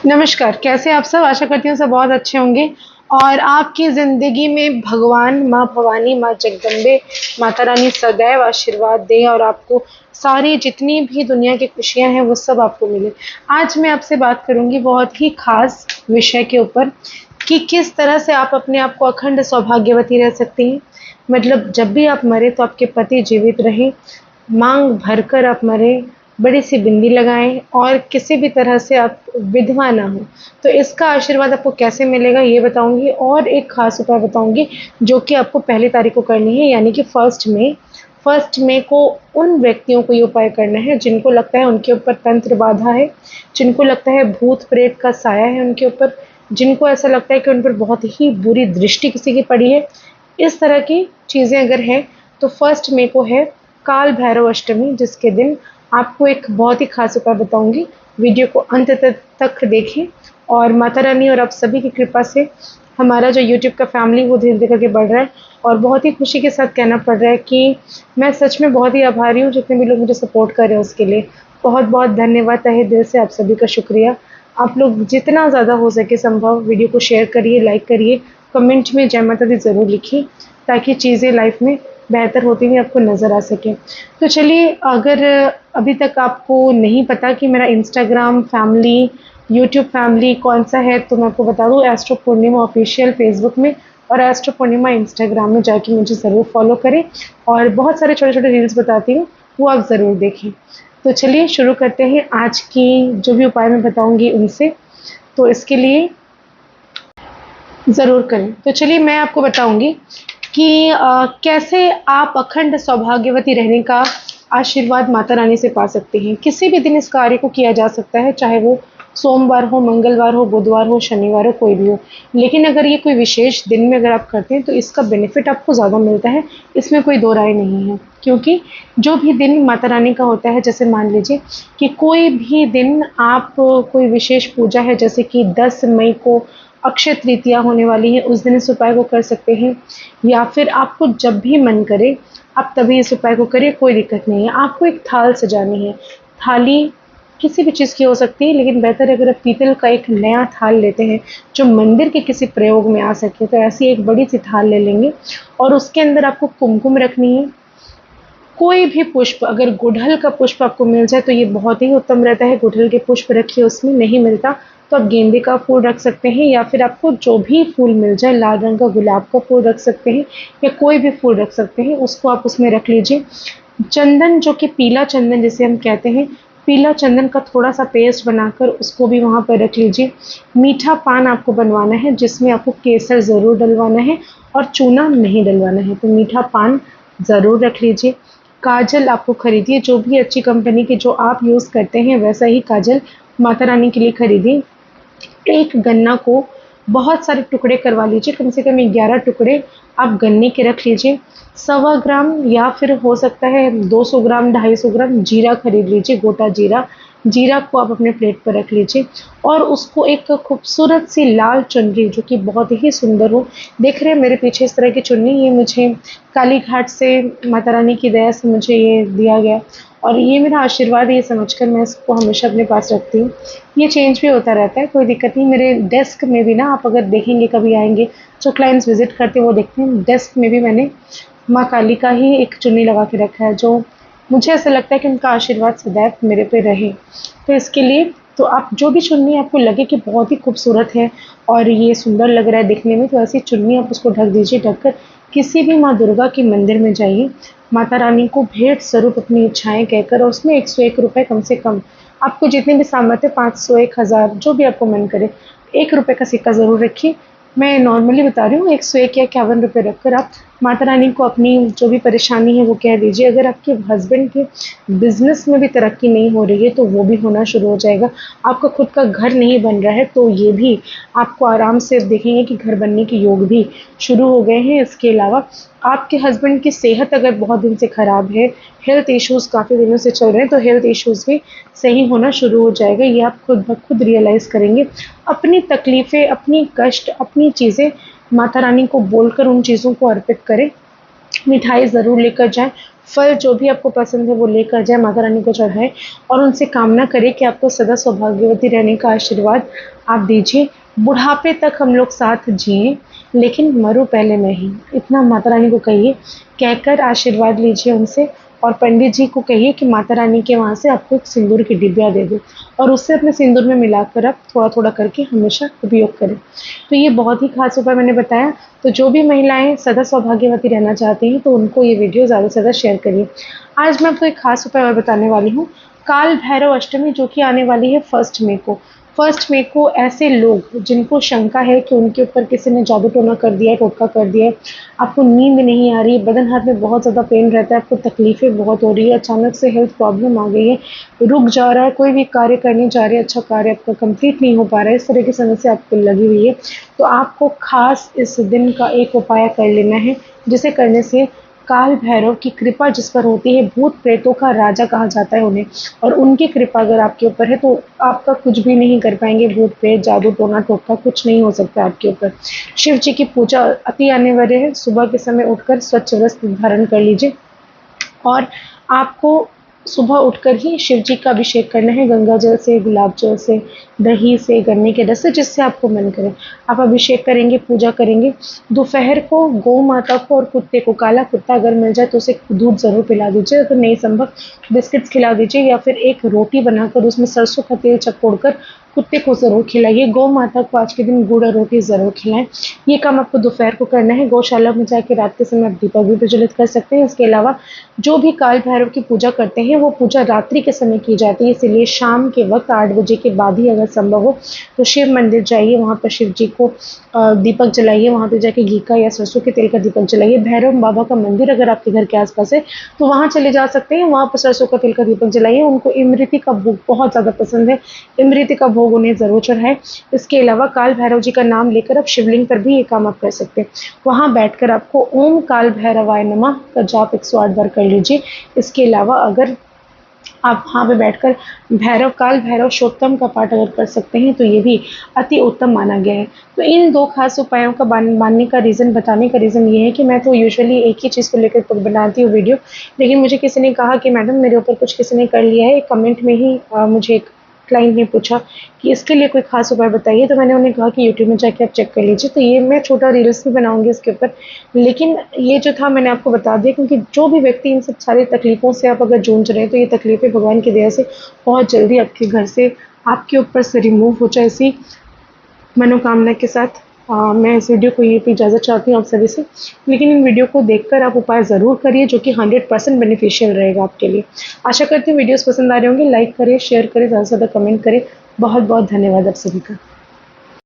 नमस्कार, कैसे आप सब? आशा करती हूँ सब बहुत अच्छे होंगे और आपकी ज़िंदगी में भगवान, माँ भवानी, माँ जगदम्बे, माता रानी सदैव आशीर्वाद दें और आपको सारी जितनी भी दुनिया की खुशियाँ हैं, वो सब आपको मिले। आज मैं आपसे बात करूँगी बहुत ही ख़ास विषय के ऊपर कि किस तरह से आप अपने आप को अखंड सौभाग्यवती रह सकती हैं। मतलब जब भी आप मरें तो आपके पति जीवित रहें, माँग भरकर आप मरें, बड़ी-सी बिंदी लगाएँ और किसी भी तरह से आप विधवा ना हों। तो इसका आशीर्वाद आपको कैसे मिलेगा ये बताऊँगी और एक ख़ास उपाय बताऊँगी जो कि आपको पहली तारीख को करनी है यानी कि 1 मई को उन व्यक्तियों को ये उपाय करना है जिनको लगता है उनके ऊपर तंत्र बाधा है, जिनको लगता है भूत-प्रेत का साया है उनके ऊपर, जिनको ऐसा लगता है कि उन पर बहुत ही बुरी दृष्टि किसी की पड़ी है। इस तरह की चीज़ें अगर हैं तो 1 मई को है काल भैरव अष्टमी, जिसके दिन आपको एक बहुत ही ख़ास उपाय बताऊँगी। वीडियो को अंत तक देखें और माता रानी और आप सभी की कृपा से हमारा जो यूट्यूब का फैमिली वो धीरे-धीरे करके बढ़ रहा है और बहुत ही खुशी के साथ कहना पड़ रहा है कि मैं सच में बहुत ही आभारी हूँ जितने भी लोग मुझे सपोर्ट कर रहे हैं उसके लिए। बहुत-बहुत धन्यवाद तहे दिल से आप सभी का शुक्रिया। आप लोग जितना ज़्यादा हो सके संभव वीडियो को शेयर करिए, लाइक करिए, कमेंट में जय माता दी ज़रूर लिखिए ताकि चीज़ें लाइफ में बेहतर होती हुई आपको नज़र आ सके। तो चलिए, अगर अभी तक आपको नहीं पता कि मेरा इंस्टाग्राम फैमिली, यूट्यूब फैमिली कौन-सा है तो मैं आपको बता दूँ, एस्ट्रो पूर्णिमा ऑफ़िशियल फ़ेसबुक में और एस्ट्रो पूर्णिमा इंस्टाग्राम में जाके मुझे ज़रूर फ़ॉलो करें और बहुत सारे छोटे-छोटे रील्स बताती हूँ, वो आप ज़रूर देखें। तो चलिए शुरू करते हैं आज की जो भी उपाय मैं बताऊँगी उनसे। तो इसके लिए ज़रूर करें। तो चलिए मैं आपको बताऊँगी कि कैसे आप अखंड सौभाग्यवती रहने का आशीर्वाद माता रानी से पा सकते हैं। किसी भी दिन इस कार्य को किया जा सकता है, चाहे वो सोमवार हो, मंगलवार हो, बुधवार हो, शनिवार हो, कोई भी हो। लेकिन अगर ये कोई विशेष दिन में अगर आप करते हैं तो इसका बेनिफिट आपको ज़्यादा मिलता है, इसमें कोई दो राय नहीं है। क्योंकि जो भी दिन माता रानी का होता है, जैसे मान लीजिए कि कोई भी दिन आप कोई विशेष पूजा है, जैसे कि 10 मई को अक्षय तृतीया होने वाली है, उस दिन इस उपाय को कर सकते हैं या फिर आपको जब भी मन करे, आप तभी इस उपाय को करिए, कोई दिक्कत नहीं है। आपको एक थाल सजानी है, थाली किसी भी चीज़ की हो सकती है, लेकिन बेहतर है अगर आप पीतल का एक नया थाल लेते हैं, जो मंदिर के किसी प्रयोग में आ सके, तो ऐसी एक बड़ी-सी थाल ले लेंगे और उसके अंदर आपको कुमकुम रखनी है। कोई भी पुष्प, अगर गुड़हल का पुष्प आपको मिल जाए तो ये बहुत ही उत्तम रहता है, गुड़हल के पुष्प रखिए उसमें, नहीं मिलता तो आप गेंदे का फूल रख सकते हैं या फिर आपको जो भी फूल मिल जाए, लाल रंग का गुलाब का फूल रख सकते हैं या कोई भी फूल रख सकते हैं, उसको आप उसमें रख लीजिए। चंदन, जो कि पीला चंदन जिसे हम कहते हैं, पीला चंदन का थोड़ा-सा पेस्ट बनाकर उसको भी वहाँ पर रख लीजिए। मीठा पान आपको बनवाना है जिसमें आपको केसर ज़रूर डलवाना है और चूना नहीं डलवाना है, तो मीठा पान ज़रूर रख लीजिए। काजल आपको खरीदिए, जो भी अच्छी कंपनी के जो आप यूज़ करते हैं वैसा ही काजल माता रानी के लिए खरीदिए। एक गन्ना को बहुत सारे टुकड़े करवा लीजिए, कम से कम 11 टुकड़े आप गन्ने के रख लीजिए। सवा ग्राम या फिर हो सकता है 200 ग्राम, 250 ग्राम जीरा खरीद लीजिए, गोटा जीरा। जीरा को आप अपने प्लेट पर रख लीजिए और उसको एक खूबसूरत सी लाल चुनरी, जो कि बहुत ही सुंदर हो, देख रहे हैं मेरे पीछे इस तरह की चुन्नी, ये मुझे काली घाट से माता रानी की दया से मुझे ये दिया गया और ये मेरा आशीर्वाद है, ये समझकर मैं इसको हमेशा अपने पास रखती हूँ। ये चेंज भी होता रहता है, कोई दिक्कत नहीं। मेरे डेस्क में भी ना, आप अगर देखेंगे कभी आएँगे, जो क्लाइंट्स विज़िट करते हैं वो देखते हैं, डेस्क में भी मैंने माँ काली का ही एक चुन्नी लगा के रखा है, जो मुझे ऐसा लगता है कि उनका आशीर्वाद सदैव मेरे पे रहे। तो इसके लिए तो आप जो भी चुन्नी आपको लगे कि बहुत ही खूबसूरत है और ये सुंदर लग रहा है दिखने में, तो ऐसी चुन्नी आप उसको ढक दीजिए। ढककर किसी भी माँ दुर्गा के मंदिर में जाइए, माता रानी को भेंट स्वरूप अपनी इच्छाएँ कहकर और उसमें ₹101 कम से कम, आपको जितनी भी सामर्थ्य, 500, 1000 जो भी आपको मन करे, ₹1 का सिक्का ज़रूर रखिए। मैं नॉर्मली बता रही हूँ, 101 या ₹51 रखकर आप माता रानी को अपनी जो भी परेशानी है वो कह दीजिए। अगर आपके हस्बैंड के बिज़नेस में भी तरक्की नहीं हो रही है तो वो भी होना शुरू हो जाएगा। आपका खुद का घर नहीं बन रहा है तो ये भी आपको आराम से देखेंगे कि घर बनने के योग भी शुरू हो गए हैं। इसके अलावा आपके हस्बैंड की सेहत अगर बहुत दिन से ख़राब है, हेल्थ इश्यूज़ काफ़ी दिनों से चल रहे हैं, तो हेल्थ इश्यूज़ भी सही होना शुरू हो जाएगा। ये आप खुद ब खुद रियलाइज़ करेंगे। अपनी तकलीफ़ें, अपनी कष्ट, अपनी चीज़ें माता रानी को बोलकर उन चीज़ों को अर्पित करें मिठाई ज़रूर लेकर जाएँ, फल जो भी आपको पसंद है वो लेकर जाएँ, माता रानी को चढ़ाएँ और उनसे कामना करें कि आपको सदा सौभाग्यवती रहने का आशीर्वाद आप दीजिए। बुढ़ापे तक हम लोग साथ जिएँ, लेकिन मरूँ पहले मैं ही। इतना माता रानी को कहिए, कहकर आशीर्वाद लीजिए उनसे और पंडित जी को कहिए कि माता रानी के वहाँ से आपको एक सिंदूर की डिबिया दे दो और उससे अपने सिंदूर में मिलाकर आप थोड़ा-थोड़ा करके हमेशा उपयोग करें। तो ये बहुत ही ख़ास उपाय मैंने बताया, तो जो भी महिलाएँ सदा सौभाग्यवती रहना चाहती हैं, तो उनको ये वीडियो ज़्यादा से ज़्यादा शेयर करिए। आज मैं आपको एक ख़ास उपाय और बताने वाली हूँ, काल भैरव अष्टमी जो कि आने वाली है 1 मई को। 1 मई को ऐसे लोग जिनको शंका है कि उनके ऊपर किसी ने जादू-टोना कर दिया है, टोटका कर दिया है, आपको नींद नहीं आ रही, बदन हाथ में बहुत ज़्यादा पेन रहता है, आपको तकलीफ़ें बहुत हो रही है, अचानक से हेल्थ प्रॉब्लम आ गई है, रुक जा रहा है, कोई भी कार्य करने जा रहे हैं, अच्छा कार्य आपका कंप्लीट नहीं हो पा रहा है, इस तरह की समस्या आपको लगी हुई है, तो आपको ख़ास इस दिन का एक उपाय कर लेना है, जिसे करने से काल भैरव की कृपा जिस पर होती है, भूत-प्रेतों का राजा कहा जाता है उन्हें और उनकी कृपा अगर आपके ऊपर है, तो आपका कुछ भी नहीं कर पाएँगे भूत-प्रेत, जादू-टोना, टोटका कुछ नहीं हो सकता आपके ऊपर। शिव जी की पूजा अति अनिवार्य है, सुबह के समय उठकर स्वच्छ वस्त्र धारण कर लीजिए और आपको सुबह उठकर ही शिव जी का अभिषेक करना है गंगा जल से, गुलाब जल से, दही से, गन्ने के रस से, जिससे आपको मन करे। आप अभिषेक करेंगे, पूजा करेंगे। दोपहर को गौ माता को और कुत्ते को, काला कुत्ता अगर मिल जाए तो उसे दूध ज़रूर पिला दीजिए, अगर नहीं संभव बिस्किट्स खिला दीजिए या फिर एक रोटी बनाकर उसमें सरसों का तेल चपोड़कर कुत्ते को ज़रूर खिलाइए। गौ माता को आज के दिन गुड़ और रोटी ज़रूर खिलाएँ। ये काम आपको दोपहर को करना है। गौशाला में जाके रात के समय आप दीपक भी प्रज्वलित कर सकते हैं। इसके अलावा जो भी काल भैरव की पूजा करते हैं, वो पूजा रात्रि के समय की जाती है, इसीलिए शाम के वक़्त 8 बजे के बाद ही अगर संभव हो, तो शिव मंदिर जाइए, वहाँ पर शिव जी को दीपक जलाइए, वहाँ पे जाके घी का या सरसों के तेल का दीपक जलाइए। भैरव बाबा का मंदिर अगर आपके घर के आस-पास है, तो वहाँ चले जा सकते हैं, वहाँ पर सरसों का तेल का दीपक जलाइए। उनको इमरती का भोग बहुत ज़्यादा पसंद है, इमरती का भोग उन्हें ज़रूर चढ़ाएँ। इसके अलावा काल भैरव जी का नाम लेकर आप शिवलिंग पर भी ये काम आप कर सकते हैं। वहाँ बैठकर आपको ओम काल भैरवाय नमः का जाप 108 बार कर लीजिए। इसके अलावा अगर आप वहाँ पे बैठकर काल भैरव शोत्तम का पाठ अगर कर सकते हैं, तो ये भी अति उत्तम माना गया है। तो इन 2 खास उपायों का मानने का रीज़न, बताने का रीज़न ये है कि मैं तो यूजुअली एक ही चीज़ को लेकर बनाती हूँ वीडियो, लेकिन मुझे किसी ने कहा कि मैडम मेरे ऊपर कुछ किसी ने कर लिया है, कमेंट में ही मुझे एक क्लाइंट ने पूछा कि इसके लिए कोई ख़ास उपाय बताइए, तो मैंने उन्हें कहा कि यूट्यूब में जाके आप चेक कर लीजिए। तो ये मैं छोटा रील्स भी बनाऊँगी इसके ऊपर, लेकिन ये जो था मैंने आपको बता दिया, क्योंकि जो भी व्यक्ति इन सब सारी तकलीफ़ों से आप अगर जूझ रहे हैं, तो ये तकलीफ़ें भगवान की दया से बहुत जल्दी आपके घर से, आपके ऊपर से रिमूव हो जाए, इसी मनोकामना के साथ मैं इस वीडियो को यहीं पे इजाज़त चाहती हूँ आप सभी से। लेकिन इन वीडियो को देखकर आप उपाय ज़रूर करिए, जो कि 100% बेनिफिशियल रहेगा आपके लिए। आशा करती हूँ वीडियोज़ पसंद आ रहे होंगे, लाइक करें, शेयर करें, ज़्यादा से ज़्यादा कमेंट करें। बहुत-बहुत धन्यवाद आप सभी का।